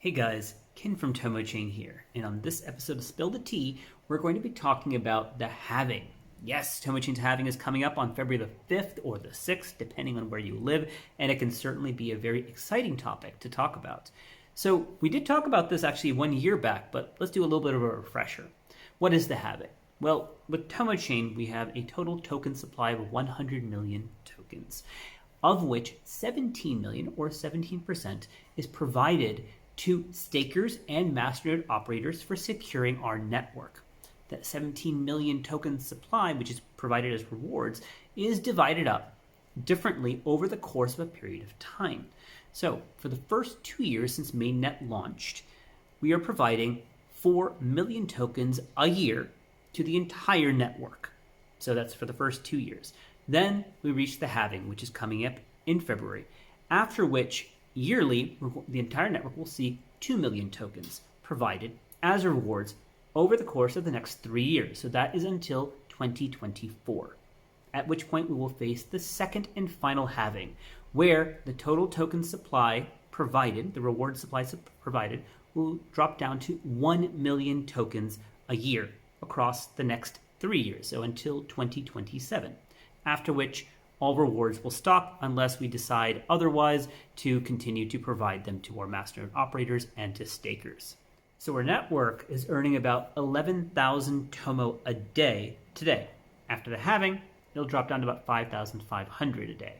Hey guys, Ken from TomoChain here, and on this episode of Spill the Tea, we're going to be talking about the halving. Yes, TomoChain's halving is coming up on February the 5th or the 6th, depending on where you live, and it can certainly be a very exciting topic to talk about. So we did talk about this actually 1 year back, but let's do a little bit of a refresher. What is the halving? Well, with TomoChain, we have a total token supply of 100 million tokens, of which 17 million, or 17%, is provided to stakers and masternode operators for securing our network. That 17 million token supply, which is provided as rewards, is divided up differently over the course of a period of time. So for the first 2 years since mainnet launched, we are providing 4 million tokens a year to the entire network. So that's for the first 2 years. Then we reach the halving, which is coming up in February, after which yearly, the entire network will see 2 million tokens provided as rewards over the course of the next 3 years. So that is until 2024, at which point we will face the second and final halving, where the total token supply provided, the reward supply provided, will drop down to 1 million tokens a year across the next 3 years, so until 2027, after which all rewards will stop unless we decide otherwise to continue to provide them to our masternode operators and to stakers. So our network is earning about 11,000 TOMO a day today. After the halving, it'll drop down to about 5,500 a day.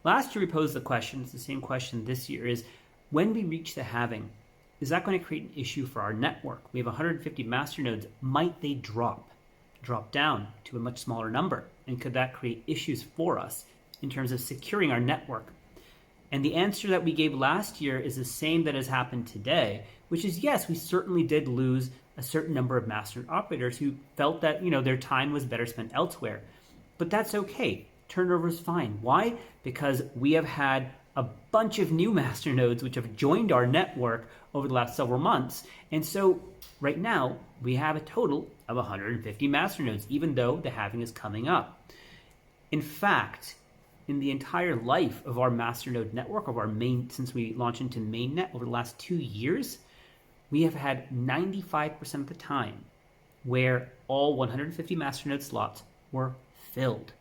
Last year we posed the question, it's the same question this year, is when we reach the halving, is that going to create an issue for our network? We have 150 masternodes. Might they drop down to a much smaller number? And could that create issues for us in terms of securing our network? And the answer that we gave last year is the same that has happened today, which is yes, we certainly did lose a certain number of masternode operators who felt that their time was better spent elsewhere. But that's okay. Turnover is fine. Why? Because we have had a bunch of new masternodes which have joined our network over the last several months. And so right now, we have a total of 150 masternodes, even though the halving is coming up. In fact, in the entire life of our masternode network, since we launched into mainnet over the last 2 years, we have had 95% of the time where all 150 masternode slots were filled.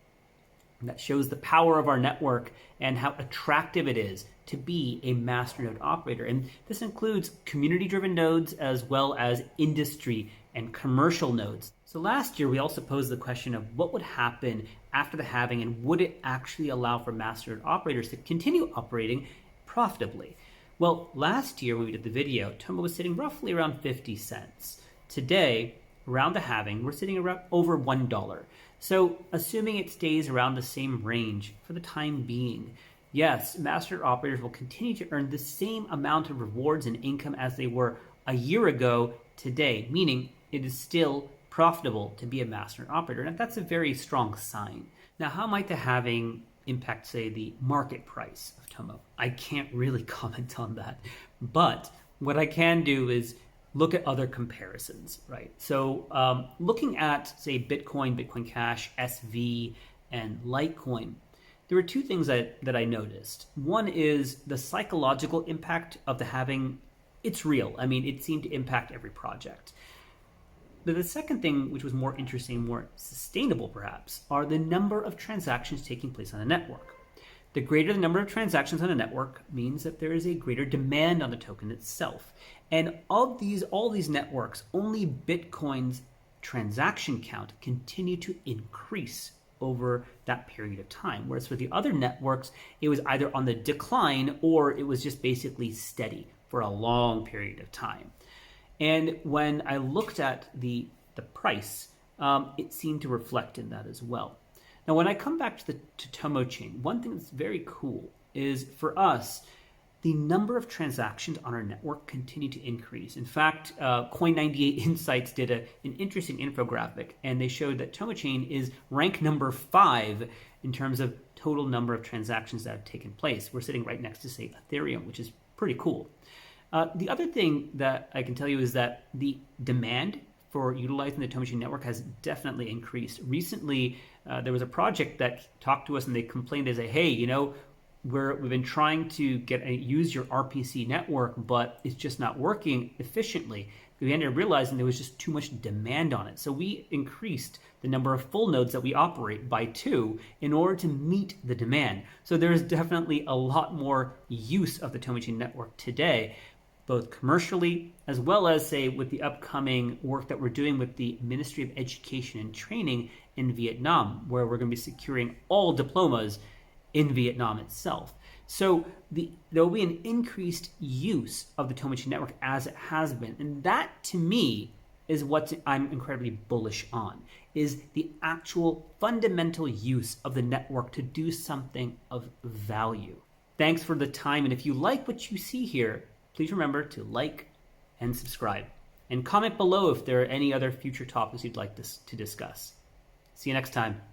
And that shows the power of our network and how attractive it is to be a masternode operator. And this includes community-driven nodes as well as industry and commercial nodes. So last year, we also posed the question of what would happen after the halving and would it actually allow for masternode operators to continue operating profitably? Well, last year when we did the video, TOMO was sitting roughly around 50 cents. Today, around the halving, we're sitting around over $1. So assuming it stays around the same range for the time being, yes, masternode operators will continue to earn the same amount of rewards and income as they were a year ago today, meaning it is still profitable to be a masternode operator, and that's a very strong sign. Now, how might the halving impact, say, the market price of TOMO? I can't really comment on that, but what I can do is look at other comparisons, right? So looking at, say, Bitcoin, Bitcoin Cash, SV, and Litecoin, there were two things that I noticed. One is the psychological impact of the halving. It's real. I mean, it seemed to impact every project. But the second thing, which was more interesting, more sustainable perhaps, are the number of transactions taking place on a network. The greater the number of transactions on a network means that there is a greater demand on the token itself. And of all these networks, only Bitcoin's transaction count continued to increase over that period of time. Whereas for the other networks, it was either on the decline or it was just basically steady for a long period of time. And when I looked at the price, it seemed to reflect in that as well. Now, when I come back to TomoChain, one thing that's very cool is for us, the number of transactions on our network continue to increase. In fact, Coin98 Insights did an interesting infographic, and they showed that TomoChain is rank number 5 in terms of total number of transactions that have taken place. We're sitting right next to, say, Ethereum, which is pretty cool. The other thing that I can tell you is that the demand for utilizing the TomoChain network has definitely increased. Recently, there was a project that talked to us and they complained, they say, hey, we've been trying to use your RPC network, but it's just not working efficiently. We ended up realizing there was just too much demand on it. So we increased the number of full nodes that we operate by 2 in order to meet the demand. So there's definitely a lot more use of the TomoChain network today, both commercially as well as, say, with the upcoming work that we're doing with the Ministry of Education and Training in Vietnam, where we're going to be securing all diplomas in Vietnam itself. So there will be an increased use of the TomoChain network as it has been. And that, to me, is what I'm incredibly bullish on, is the actual fundamental use of the network to do something of value. Thanks for the time. And if you like what you see here, please remember to like and subscribe. And comment below if there are any other future topics you'd like to discuss. See you next time.